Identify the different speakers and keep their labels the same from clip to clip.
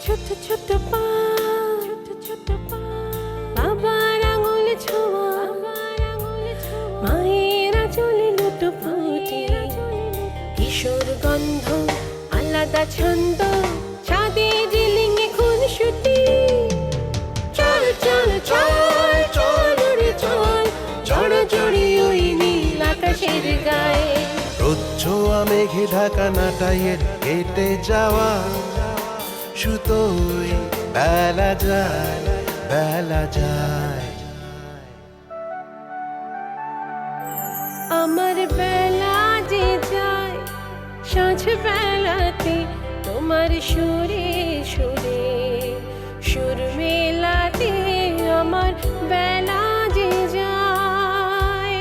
Speaker 1: ছোট ছোট পা, বাবার আঙুল ছোঁয়া, মায়ের আঁচলে লুটোপুটি, কিশোর গন্ধ আলাদা ছন্দ, ছাদে জিলিঙে খুনসুটি। চল চল চল চল রে চল, জড়জড়ি ওই নীল আকাশের গায়ে।
Speaker 2: রোদ ছোঁয়া মেঘে ঢাকা নাটাইয়ের কেটে যাওয়া সুতোয় বেলা যায়, বেলা যায়।
Speaker 1: আমার বেলা যে যায় সাঁঝ বেলাতে, তোমার সুরে সুরে সুর মেলাতে আমার বেলা যে যায়।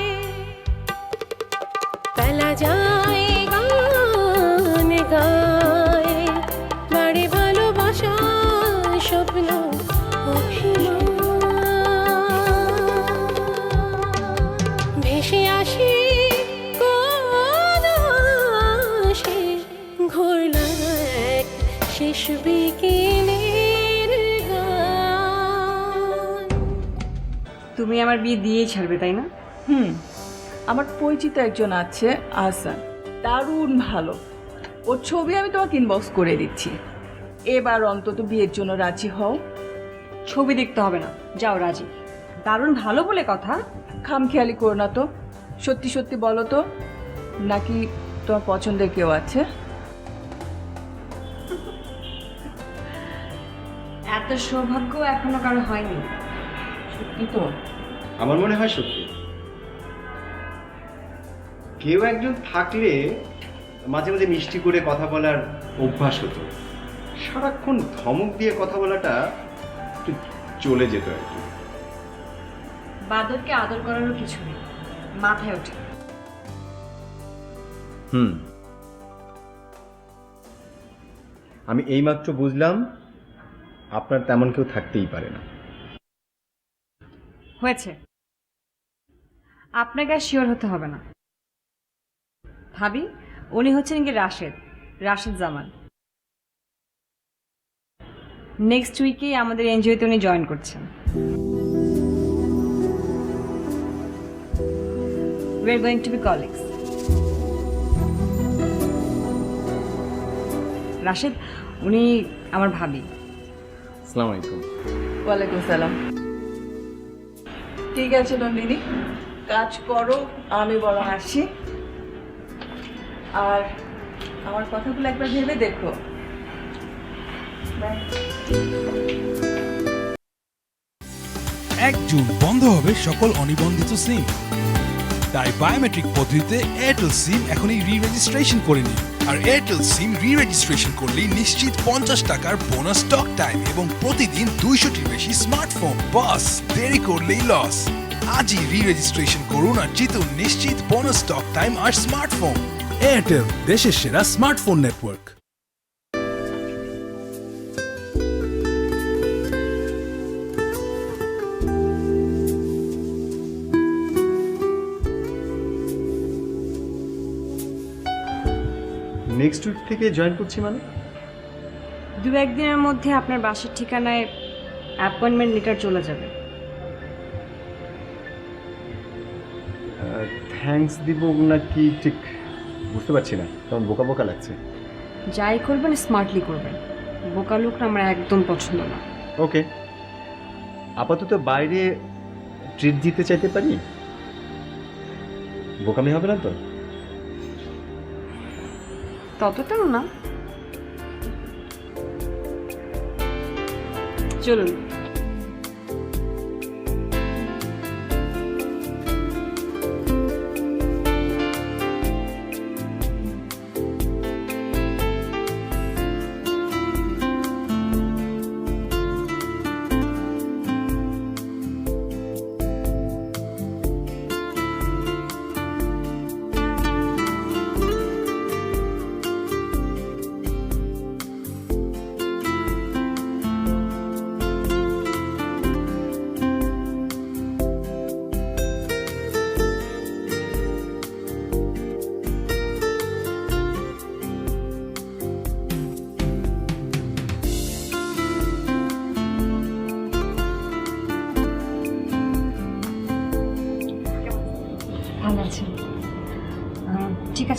Speaker 1: বেলা যায় গান গায়, বাড়ি ভালোবাসা স্বপ্ন অভিমান, ভেসে আসে কোন আশে, ঘোরলা এক শেষ বিকেলের গান।
Speaker 3: তুমি আমার বিয়ে দিয়েই ছাড়বে তাই না?
Speaker 4: আমার পরিচিত একজন আছে আহসান, দারুণ ভালো। ওর ছবি আমি তোমাকে ইনবক্স করে দিচ্ছি। এবার অন্তত বিয়ের জন্য রাজি হও।
Speaker 3: ছবি দেখতে হবে না, যাও রাজি। দারুণ ভালো বলে কথা।
Speaker 4: খামখেয়ালি করো না তো, সত্যি সত্যি বলো তো, নাকি তোমার পছন্দের কেউ আছে?
Speaker 3: এত সৌভাগ্য এখনো কারো হয়নি।
Speaker 4: সত্যি তো?
Speaker 5: আমার মনে হয় সত্যি। কেউ একজন থাকলে মাঝে মাঝে মিষ্টি করে কথা বলার অভ্যাস হতো, সারাক্ষণ ধমক দিয়ে কথা বলাটা একটু চলে যেত আর কি।
Speaker 3: বাদরকে আদর করারও কিছু নেই, মাথায় ওঠে।
Speaker 5: আমি এইমাত্র বুঝলাম আপনার তেমন কেউ থাকতেই পারে না।
Speaker 3: হয়েছে, আপনাকে আর শিওর হতে হবে না। ভাবি, উনি হচ্ছেন কি রাশেদ, রাশেদ জামান। নেক্সট উইকে আমাদের এনজিওতে উনি জয়েন করছেন। We are going to be colleagues. Rashed, উনি আমার ভাবি।
Speaker 5: আসসালামু আলাইকুম।
Speaker 4: ওয়ালাইকুম সালাম। ঠিক আছে নন্দিনী, কাজ করো, আমি বরং আসি। আর আমার কথাগুলো একবার ভেবে দেখো। বাই।
Speaker 6: 1 জুন বন্ধ হবে সকল অনিবন্ধিত সিম, তাই বায়োমেট্রিক পদ্ধতিতে এয়ারটেল সিম এখনই রি-রেজিস্ট্রেশন করে নিন। আর এয়ারটেল সিম রি-রেজিস্ট্রেশন করলেই নিশ্চিত 50 টাকার বোনাস টক টাইম এবং প্রতিদিন 200টির বেশি স্মার্টফোন। বাস দেরি করলেই লস। আজই রি-রেজিস্ট্রেশন করুন আর জিতুন নিশ্চিত বোনাস টক টাইম আর স্মার্টফোন। এয়ারটেল, দেশের সেরা স্মার্টফোন নেটওয়ার্ক।
Speaker 5: নেক্সট উইক থেকে জয়েন করছি মানে?
Speaker 3: 2-1 দিনের মধ্যে আপনার বাসার ঠিকানায় অ্যাপয়েন্টমেন্ট লেটার চলে যাবে।
Speaker 5: থ্যাঙ্কস দিব নাকি ঠিক বুঝতে পারছি না, কারণ বোকা বোকা লাগছে।
Speaker 3: যাই করবেন স্মার্টলি করবেন, বোকা লোক আমার একদম পছন্দ না।
Speaker 5: ওকে, আপাতত বাইরে ট্রিট দিতে চাইতে পারি, বোকামি হবে না তো?
Speaker 3: ততটাও না। চলুন।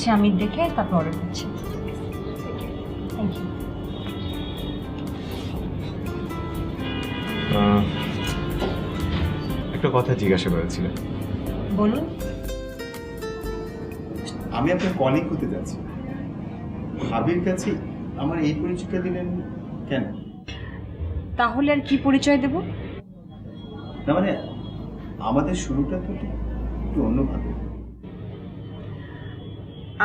Speaker 3: আছে আমি দেখে তারপর অর্ডার দিচ্ছি। Thank you.
Speaker 5: একটা কথা জিজ্ঞাসা করেছিল।
Speaker 3: বলুন।
Speaker 5: আমি আপনার কলিগ হতে যাচ্ছি, ভাবির কাছে আমার এই পরিচয়টা দিলেন কেন?
Speaker 3: তাহলে আর কি পরিচয় দেব?
Speaker 5: না মানে আমাদের শুরুটা তো একটু অন্যভাবে।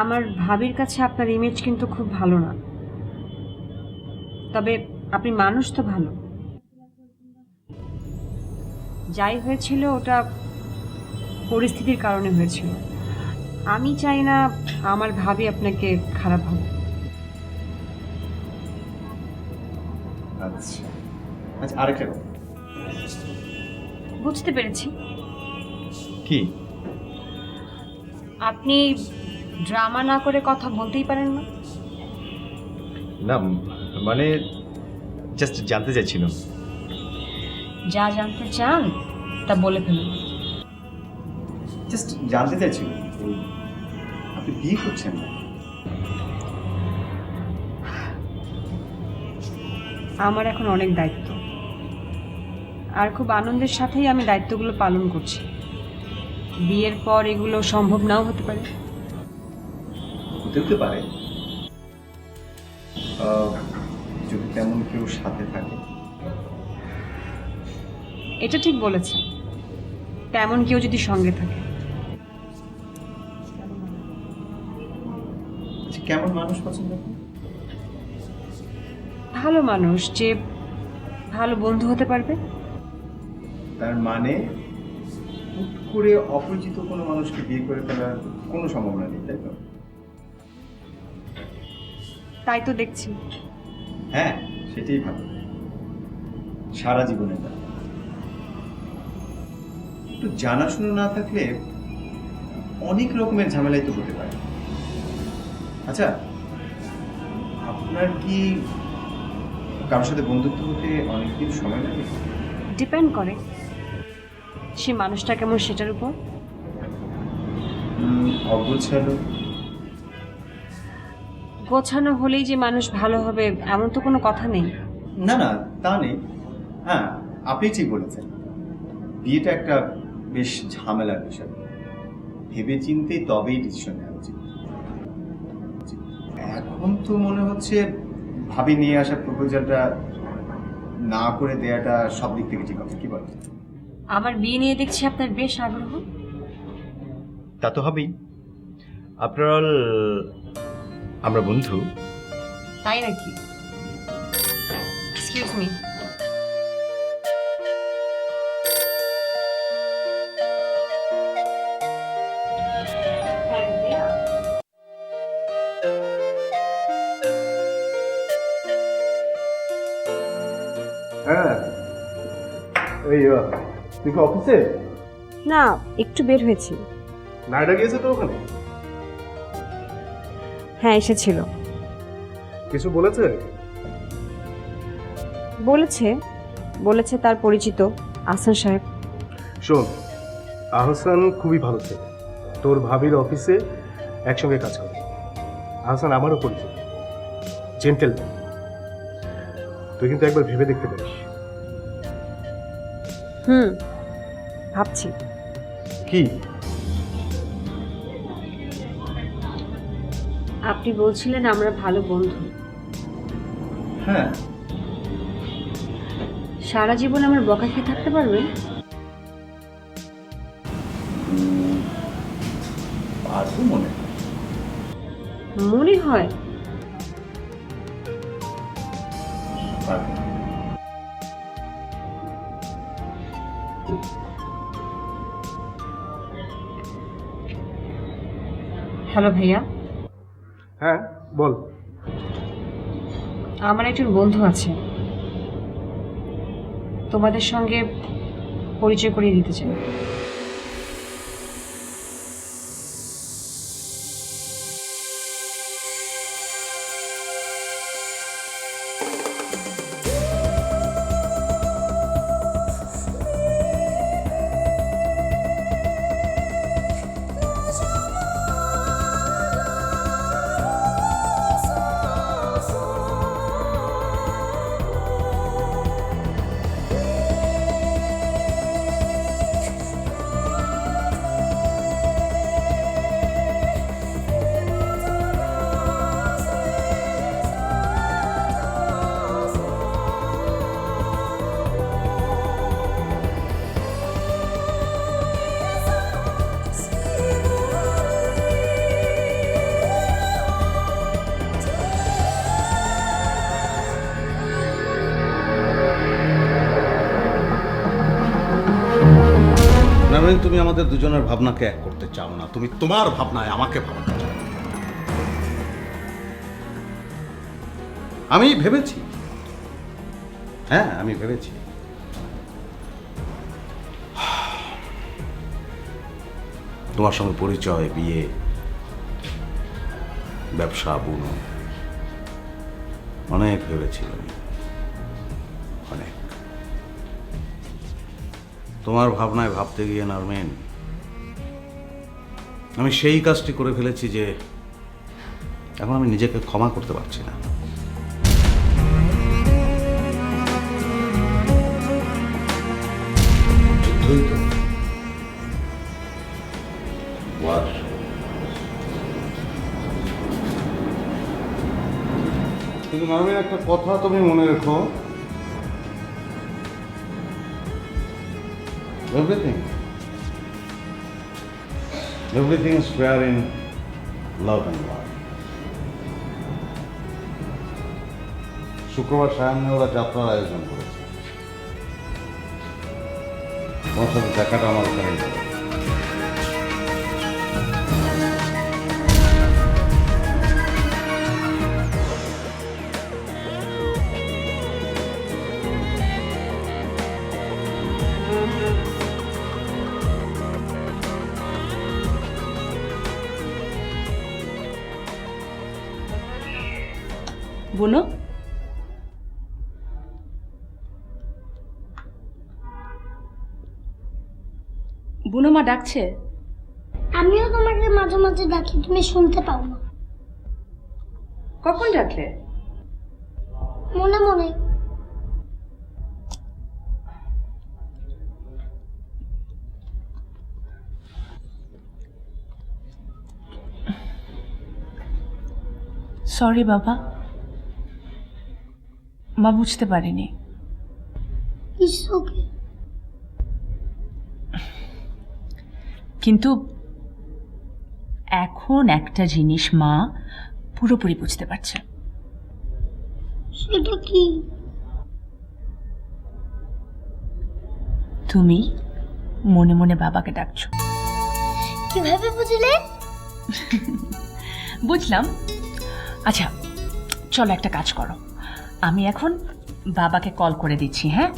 Speaker 3: আমার ভাবির কাছে আপনার ইমেজ কিন্তু খুব ভালো না, তবে আপনি মানুষ তো ভালো। যাই হয়েছিল ওটা পরিস্থিতির কারণে হয়েছিল। আমি চাই না আমার ভাবি আপনাকে খারাপ ভাবে।
Speaker 5: আচ্ছা আচ্ছা, আরেকটা কথা।
Speaker 3: বুঝতে পেরেছি
Speaker 5: কি?
Speaker 3: আপনি ড্রামা না করে কথা বলতেই পারেন না।
Speaker 5: না মানে জাস্ট জানতে চাইছিলাম।
Speaker 3: যা জানতে চান তা বলে ফেলুন।
Speaker 5: জাস্ট জানতে চাইছিলাম আপনি বিয়ে করছেন না?
Speaker 3: আমার এখন অনেক দায়িত্ব, আর খুব আনন্দের সাথেই আমি দায়িত্বগুলো পালন করছি। বিয়ের পর এগুলো সম্ভব নাও হতে পারে।
Speaker 5: হতে পারে যদি তেমন কেউ সাথে থাকে।
Speaker 3: এটা ঠিক বলেছেন, তেমন কেউ যদি সঙ্গে থাকে।
Speaker 5: আচ্ছা, কেমন মানুষ পছন্দ করেন?
Speaker 3: ভালো মানুষ যে ভালো বন্ধু হতে পারবে।
Speaker 5: তার মানে হুট করে অপরিচিত কোনো মানুষকে বিয়ে করে ফেলার কোনো সম্ভাবনা নেই, তাই তো?
Speaker 3: তাই তো দেখছি।
Speaker 5: হ্যাঁ, সেটাই ভালো। সারা জীবনে না, একটু জানাশোনা না থাকলে অনেক রকমের ঝামেলাই তো হতে পারে। আচ্ছা, আপনার কি কারোর সাথে বন্ধুত্ব হতে অনেকদিন সময় লাগে?
Speaker 3: ডিপেন্ড করে সে মানুষটা কেমন সেটার উপর।
Speaker 5: অগোছালো?
Speaker 3: গোছানো হলেই যে মানুষ ভালো হবে এমন তো কোনো কথা নেই।
Speaker 5: না না, তা নেই। হ্যাঁ, আপনি ঠিক বলেছেন, বিয়েটা একটা বেশ ঝামেলার বিষয়। ভেবে চিন্তে তবেই ডিসিশন নেওয়া উচিত। এখন তো মনে হচ্ছে ভাবি নিয়ে আসা প্রপোজালটা না করে দেয়াটা সব দিক থেকে ঠিক হবে, কি বলেন?
Speaker 3: আমার বিয়ে নিয়ে দেখছি আপনার বেশ আগ্রহ।
Speaker 5: তা তো হবেই। আফটার অল আমরা বন্ধু।
Speaker 3: তাই নাকি? Excuse me.
Speaker 5: হ্যাঁ, এই তুই কি অফিসে?
Speaker 3: না, একটু বের হয়েছি।
Speaker 5: নাইডা গিয়েছে তো ওখানে?
Speaker 3: হ্যাঁ, এসেছিল।
Speaker 7: কিছু বলেছে?
Speaker 3: বলেছে তার পরিচিত আহসান সাহেব।
Speaker 7: শোন, আহসান খুবই ভালো ছেলে, তোর ভাবির অফিসে একসঙ্গে কাজ করে। আহসান আমারও পরিচিত, জেন্টেলম্যান। তুই কিন্তু একবার ভেবে দেখতে পারিস।
Speaker 3: ভাবছি।
Speaker 7: কি?
Speaker 3: আপনি বলছিলেন আমরা ভালো বন্ধু।
Speaker 5: হ্যাঁ।
Speaker 3: সারা জীবন আমার বকা খেয়ে থাকতে পারবেন?
Speaker 5: পারবো মনে হয়।
Speaker 3: মনে হয়।
Speaker 5: পারবো।
Speaker 3: হ্যালো ভাইয়া।
Speaker 7: হ্যাঁ বল।
Speaker 3: আমার একজন বন্ধু আছে, তোমাদের সঙ্গে পরিচয় করিয়ে দিতে চাই।
Speaker 8: নারমিন, তুমি আমাদের দুজনের ভাবনাকে এক করতে চাও না, তুমি তোমার ভাবনায় আমাকে ভাবতে চাও। আমি ভেবেছি, হ্যাঁ আমি ভেবেছি। তোমার সঙ্গে পরিচয়, বিয়ে, ব্যবসা, বুনো, অনেক ভেবেছি আমি, অনেক। তোমার ভাবনায় ভাবতে গিয়ে নারমিন আমি সেই কাজটি করে ফেলেছি যে এখন আমি নিজেকে ক্ষমা করতে পারছি না। যুদ্ধই তো। War. কিন্তু নারমিন, একটা কথা তুমি মনে রেখো, everything is fair in love and war. শুক্রবার সায়ান্নে ওরা যাত্রার আয়োজন করেছে, তোমার সাথে দেখাটা আমার ওখানেই হবে।
Speaker 4: বুনো, বুনো মা ডাকছে।
Speaker 9: আমিও তোমাকে মাঝে মাঝে ডাকি, তুমি শুনতে পাও না।
Speaker 3: কখন ডাকলে?
Speaker 9: মনে মনে।
Speaker 10: সরি বাবা, মা বুঝতে পারিনি।
Speaker 9: It's okay.
Speaker 10: কিন্তু এখন একটা জিনিস মা পুরোপুরি বুঝতে পারছে।
Speaker 9: সেটা কি?
Speaker 10: তুমি মনে মনে বাবাকে ডাকছো।
Speaker 9: কিভাবে বুঝলে?
Speaker 10: বুঝলাম। আচ্ছা চলো একটা কাজ করো, আমি এখন বাবাকে কল করে দিচ্ছি। হ্যাঁ,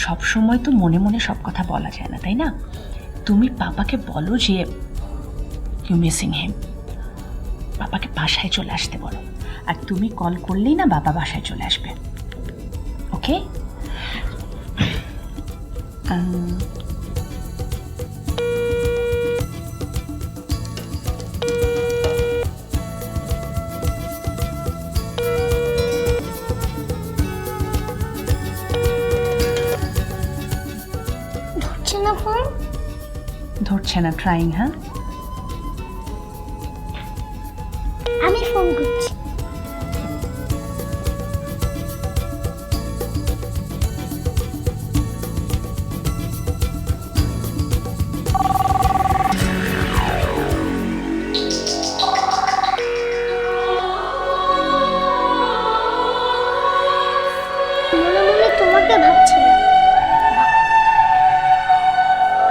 Speaker 10: সব সময় তো মনে মনে সব কথা বলা যায় না, তাই না? তুমি পাপাকে বলো যে ইউ মিসিং হিম, বাবাকে বাসায় চলে আসতে বলো, আর তুমি কল করলেই না বাবা বাসায় চলে আসবে। ওকে?
Speaker 9: ধরছে না ফোন?
Speaker 10: ধরছে না, ট্রাইং। হ্যাঁ,
Speaker 9: আমি ফোন করছি। মনে মনে তোমাকে ভাবছিলাম।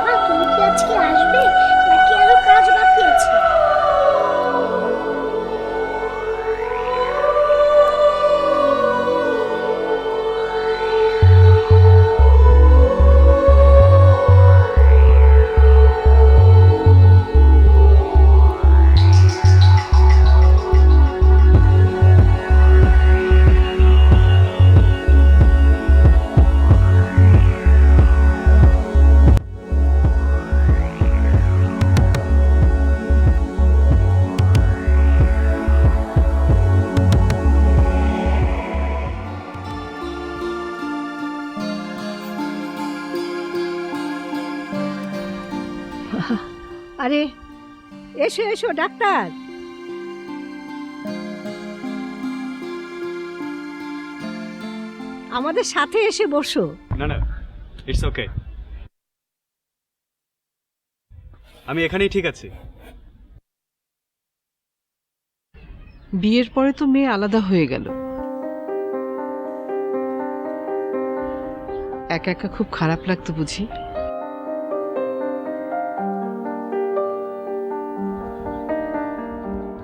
Speaker 9: মা, তুমি কি আজকে আসবে নাকি আরো কাজ বাকি আছে?
Speaker 11: আরে এসো এসো ডাক্তার। আমাদের সাথে এসে বসো।
Speaker 12: না না, ইটস ওকে, আমি এখানেই ঠিক আছি।
Speaker 11: বিয়ের পরে তো মেয়ে আলাদা হয়ে গেল, একা একা খুব খারাপ লাগতো বুঝি?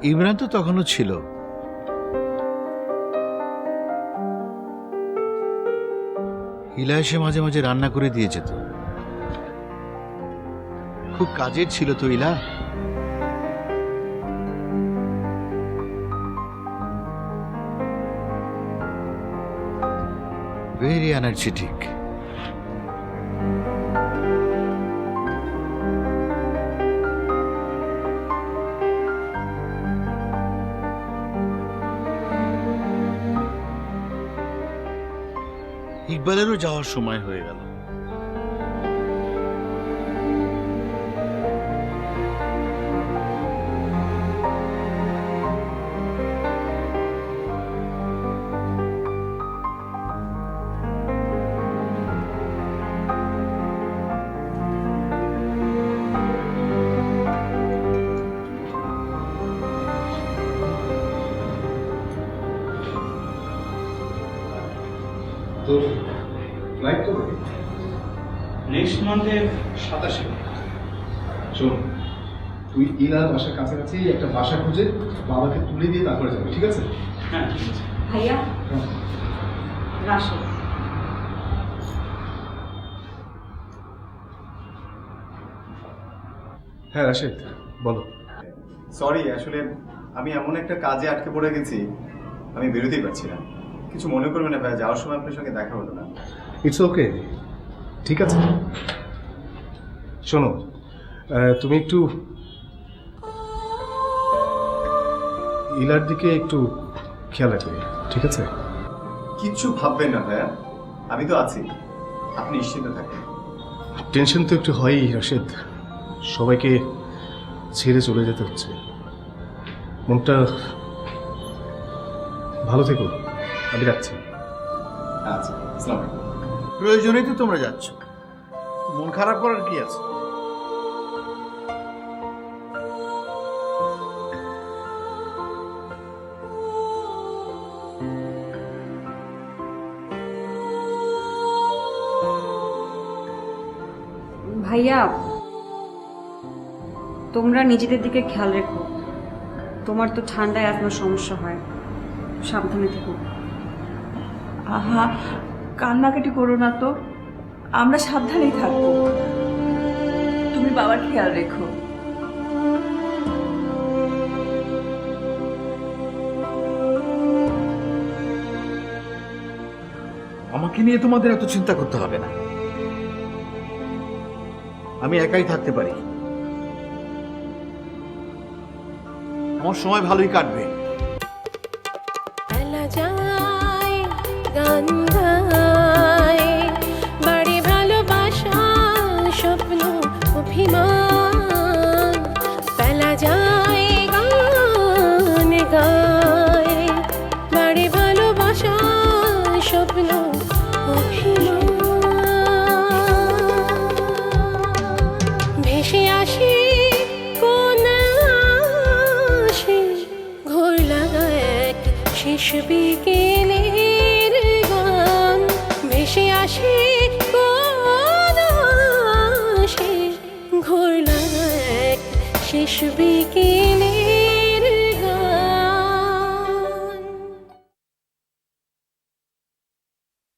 Speaker 13: ইমরান তো তখনও ছিল। হিলা এসে মাঝে মাঝে রান্না করে দিয়ে যেত। খুব কাজের ছিল তো ইলা। Very energetic. ইকবালেরও যাওয়ার সময় হয়ে গেল।
Speaker 7: তোর ফ্লাইট কবে?
Speaker 12: নেক্সট মান্থের
Speaker 7: 27। শোন, তুই ইলার বাসার কাছাকাছি একটা বাসা খুঁজে বাবাকে তুলে দিয়ে তারপরে যাবি, ঠিক আছে?
Speaker 12: হ্যাঁ ঠিক আছে।
Speaker 3: ভাইয়া, রাশেদ।
Speaker 7: হ্যাঁ রাশেদ, বলো।
Speaker 5: সরি, আসলে আমি এমন একটা কাজে আটকে পড়ে গেছি, আমি বেরোতেই পারছি না। কিছু মনে করবেন না ভাই, যাওয়ার সময় আপনার সঙ্গে দেখা হলো না।
Speaker 7: ইটস ওকে, ঠিক আছে। শোনো, তুমি একটু ইলার দিকে একটু খেয়াল রাখবে, ঠিক আছে?
Speaker 5: কিচ্ছু ভাববেন না ভাইয়া, আমি তো আছি, আপনি নিশ্চিন্ত থাকেন।
Speaker 7: টেনশন তো একটু হয়ই রাশেদ, সবাইকে ছেড়ে চলে যেতে হচ্ছে। মনটা ভালো থেকো, আমি রাখছি।
Speaker 5: আচ্ছা, আসসালামু আলাইকুম।
Speaker 13: প্রয়োজনেই তো তোমরা যাচ্ছ, মন খারাপ করার কি আছে?
Speaker 3: ভাইয়া, তোমরা নিজেদের দিকে খেয়াল রেখো। তোমার তো ঠান্ডায় আপনার সমস্যা হয়, সাবধানে থেকো।
Speaker 4: আহা, কান্নাকাটি করো না তো, আমরা সাবধানেই থাকবো। তুমি বাবার খেয়াল রেখো।
Speaker 13: আমাকে নিয়ে তোমাদের এত চিন্তা করতে হবে না, আমি একাই থাকতে পারি। আমার সময় ভালোই কাটবে।
Speaker 1: বেলা যায় গান গায়, বাড়ি ভালোবাসা স্বপ্ন অভিমান। বেলা যায় গান গায়, বাড়ি ভালোবাসা স্বপ্ন অভিমান। ভেসে আসি কোন আশে, ঘোর লাগা এক শেষ বিকেলের গান। ভেসে আসি কোন আশে, ঘোর লাগা এক শেষ বিকেল।